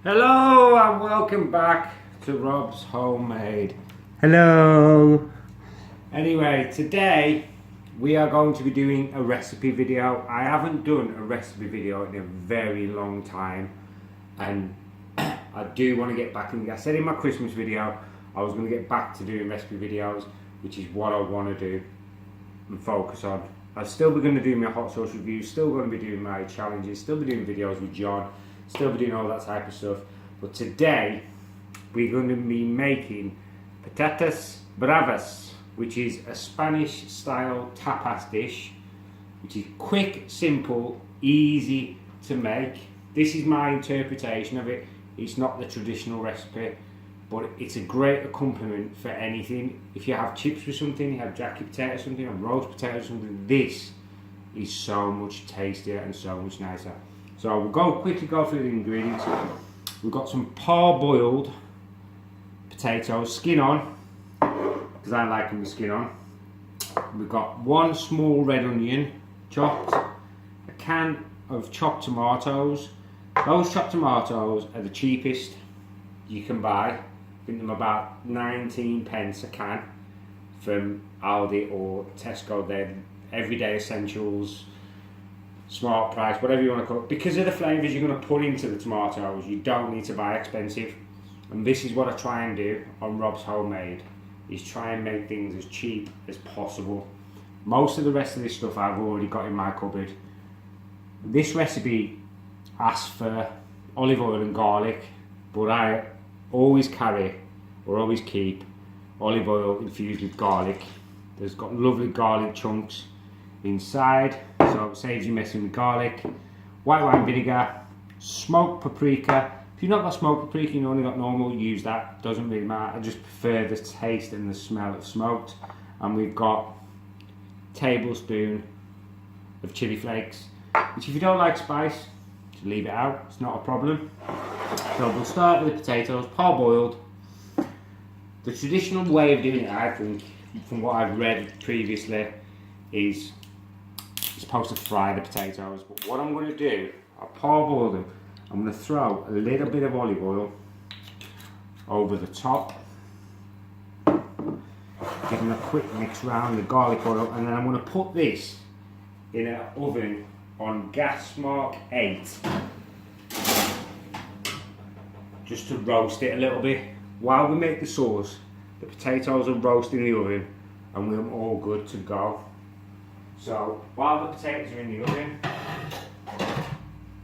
Hello and welcome back to Rob's Homemade. Hello. Anyway, today we are going to be doing a recipe video. I haven't done a recipe video in a very long time, and I do want to get back in. I said in my Christmas video I was going to get back to doing recipe videos, which is what I want to do and focus on. I'll still be going to do my hot sauce reviews, still going to be doing my challenges, still be doing videos with John, still be doing all that type of stuff. But today we're going to be making Patatas Bravas, which is a Spanish style tapas dish, which is quick, simple, easy to make. This is my interpretation of it. It's not the traditional recipe, but it's a great accompaniment for anything. If you have chips with something, you have jacket potato or something, or roast potato or something, this is so much tastier and so much nicer. So we'll quickly go through the ingredients. We've got some parboiled potatoes, skin on, because I like them with skin on. We've got one small red onion chopped, a can of chopped tomatoes. Those chopped tomatoes are the cheapest you can buy. I think them about 19 pence a can from Aldi or Tesco. They're everyday essentials, smart price, whatever you want to call it. Because of the flavours you're going to put into the tomatoes, you don't need to buy expensive. And this is what I try and do on Rob's Homemade, is try and make things as cheap as possible. Most of the rest of this stuff I've already got in my cupboard. This recipe asks for olive oil and garlic, but I always carry or always keep olive oil infused with garlic. There's got lovely garlic chunks inside, so it saves you messing with garlic. White wine vinegar, smoked paprika. If you've not got smoked paprika, you've only got normal, use that, doesn't really matter. I just prefer the taste and the smell of smoked. And we've got a tablespoon of chili flakes, which if you don't like spice, just leave it out, it's not a problem. So we'll start with the potatoes, parboiled. The traditional way of doing it, I think, from what I've read previously, is you're supposed to fry the potatoes. But what I'm going to do, I'll parboil them. I'm going to throw a little bit of olive oil over the top, give them a quick mix around the garlic oil, and then I'm going to put this in an oven on gas mark 8, just to roast it a little bit. While we make the sauce, the potatoes are roasting in the oven and we're all good to go. So while the potatoes are in the oven,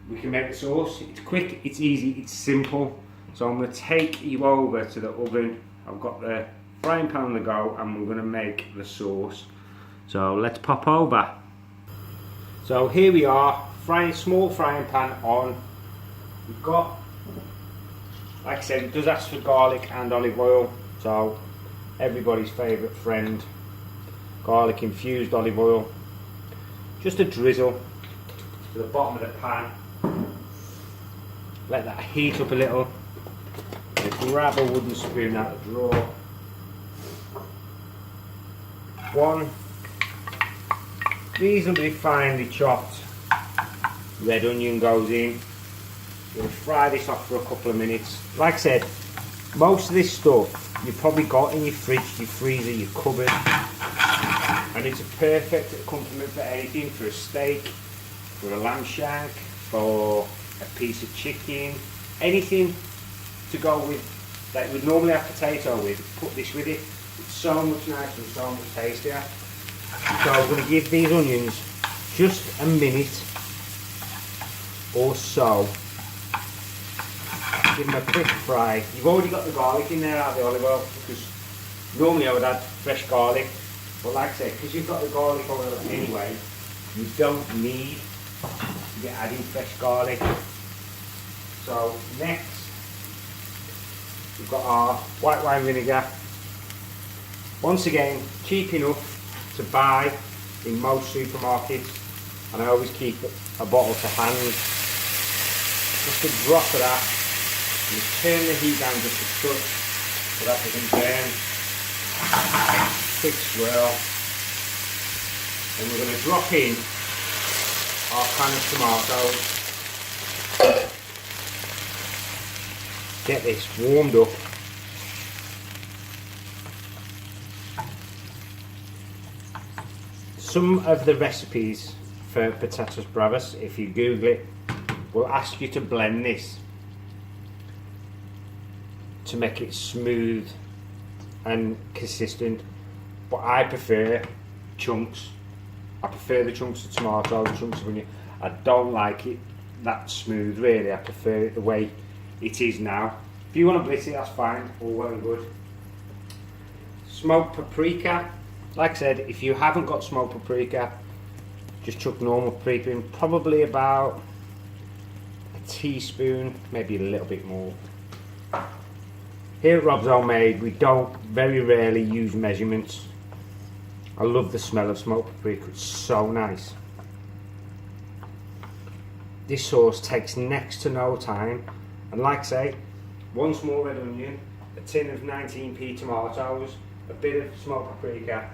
we can make the sauce. It's quick, it's easy, it's simple. So I'm going to take you over to the oven. I've got the frying pan on the go and we're going to make the sauce. So let's pop over. So here we are, small frying pan on. We've got, like I said, it does ask for garlic and olive oil, so everybody's favourite friend, garlic infused olive oil. Just a drizzle to the bottom of the pan. Let that heat up a little. And grab a wooden spoon out of the drawer. One reasonably finely chopped red onion goes in. We'll fry this off for a couple of minutes. Like I said, most of this stuff you've probably got in your fridge, your freezer, your cupboard, and it's a perfect accompaniment for anything, for a steak, for a lamb shank, for a piece of chicken, anything to go with that you would normally have potato with. Put this with it, it's so much nicer and so much tastier. So I'm going to give these onions just a minute or so. Give them a quick fry. You've already got the garlic in there out of the olive oil, because normally I would add fresh garlic, but like I say, because you've got the garlic oil anyway, you don't need to be adding fresh garlic. So next, we've got our white wine vinegar. Once again, cheap enough to buy in most supermarkets, and I always keep a bottle to hand. Just a drop of that. You turn the heat down just a touch so that doesn't burn. Quick swirl. And we're going to drop in our can of tomatoes. get this warmed up. Some of the recipes for Patatas Bravas, if you Google it, will ask you to blend this to make it smooth and consistent, but I prefer chunks. I prefer the chunks of tomato, the chunks of onion. I don't like it that smooth really. I prefer it the way it is now. If you want to blitz it, that's fine, all well and good. Smoked paprika. Like I said, if you haven't got smoked paprika, just chuck normal paprika in, probably about a teaspoon, maybe a little bit more. Here at Rob's Homemade, we don't very rarely use measurements. I love the smell of smoked paprika, it's so nice. This sauce takes next to no time, and like I say, one small red onion, a tin of 19p tomatoes, a bit of smoked paprika,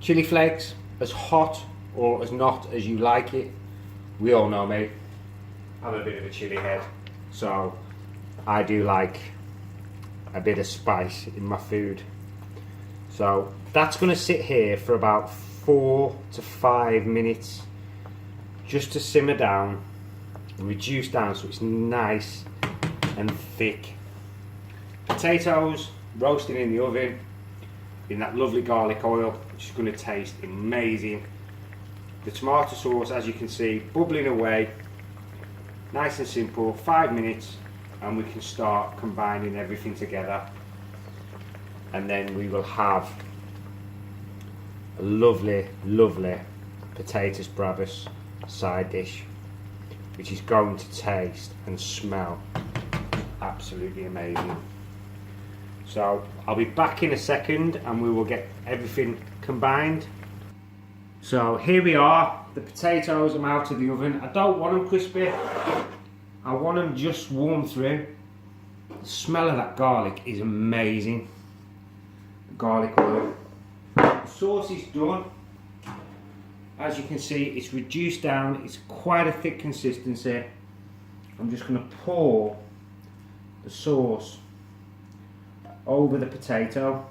chili flakes, as hot or as not as you like it. We all know me, I'm a bit of a chili head, so I do like a bit of spice in my food. So that's going to sit here for about 4 to 5 minutes, just to simmer down, reduce down so it's nice and thick. Potatoes roasting in the oven in that lovely garlic oil, which is going to taste amazing. The tomato sauce, as you can see, bubbling away, nice and simple. 5 minutes and we can start combining everything together, and then we will have a lovely Patatas Bravas side dish, which is going to taste and smell absolutely amazing. So I'll be back in a second and we will get everything combined. So here we are, the potatoes are out of the oven. I don't want them crispy, I want them just warm through. The smell of that garlic is amazing. The garlic oil. The sauce is done. As you can see, it's reduced down, it's quite a thick consistency. I'm just going to pour the sauce over the potato.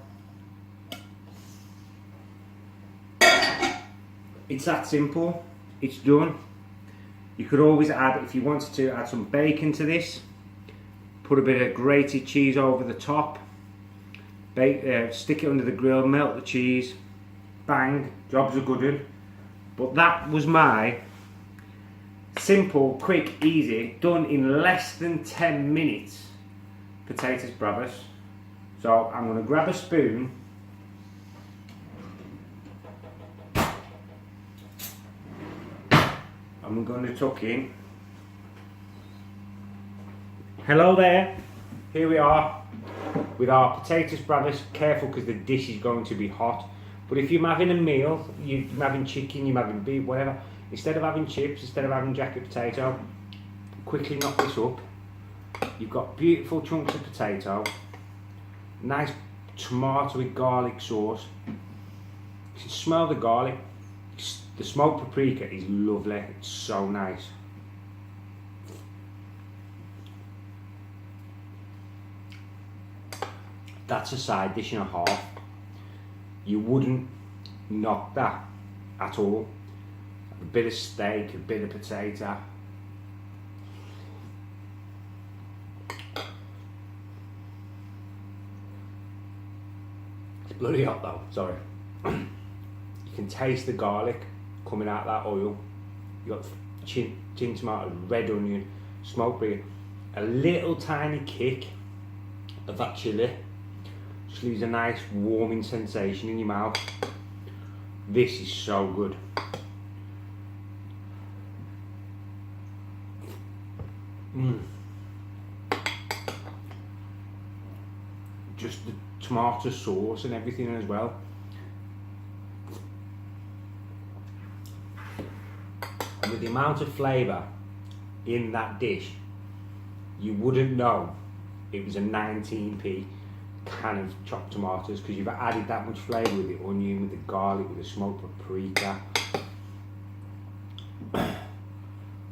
It's that simple, it's done. You could always add, if you wanted to, add some bacon to this, put a bit of grated cheese over the top, stick it under the grill, melt the cheese, bang, job's a good one. But that was my simple, quick, easy, done in less than 10 minutes Patatas Bravas. So I'm going to grab a spoon I'm going to tuck in. Hello there, here we are with our Patatas Bravas. Careful because the dish is going to be hot. But if you're having a meal, you're having chicken, you're having beef, whatever, instead of having chips, instead of having jacket potato, quickly knock this up. You've got beautiful chunks of potato, nice tomatoey garlic sauce. You can smell the garlic. The smoked paprika is lovely, it's so nice. That's a side dish and a half. You wouldn't knock that at all. A bit of steak, a bit of potato. It's bloody hot though, sorry. You can taste the garlic coming out that oil. You got tin tomato, red onion, smoked paprika, a little tiny kick of that chilli. Just leaves a nice warming sensation in your mouth. This is so good. Just the tomato sauce and everything as well. And with the amount of flavour in that dish, you wouldn't know it was a 19p can of chopped tomatoes, because you've added that much flavour with the onion, with the garlic, with the smoked paprika.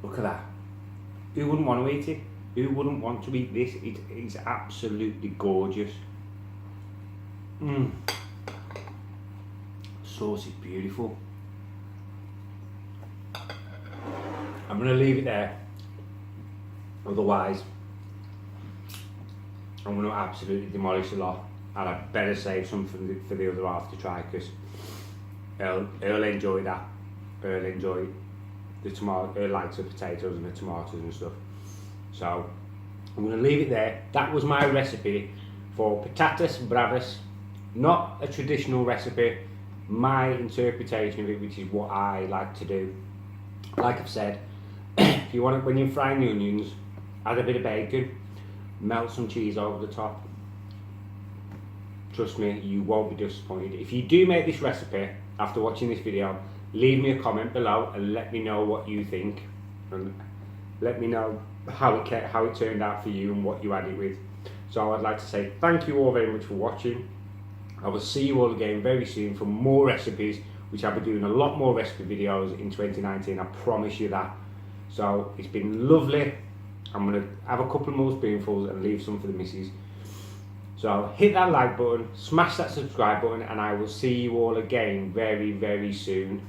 Look at that. Who wouldn't want to eat it? Who wouldn't want to eat this? It's absolutely gorgeous. Sauce is beautiful. I'm going to leave it there. Otherwise, I'm going to absolutely demolish a lot. And I better save some for the other half to try, because he'll enjoy that. He'll enjoy the tomato, he'll like the potatoes and the tomatoes and stuff. So I'm going to leave it there. That was my recipe for Patatas Bravas. Not a traditional recipe, my interpretation of it, which is what I like to do. Like I've said, if you want it, when you're frying the onions, add a bit of bacon, melt some cheese over the top. Trust me, you won't be disappointed. If you do make this recipe after watching this video, leave me a comment below and let me know what you think, and let me know how it turned out for you and what you added with. So I'd like to say thank you all very much for watching. I will see you all again very soon for more recipes, which I'll be doing a lot more recipe videos in 2019, I promise you that. So it's been lovely. I'm going to have a couple more spoonfuls and leave some for the missus. So hit that like button, smash that subscribe button, and I will see you all again very, very soon.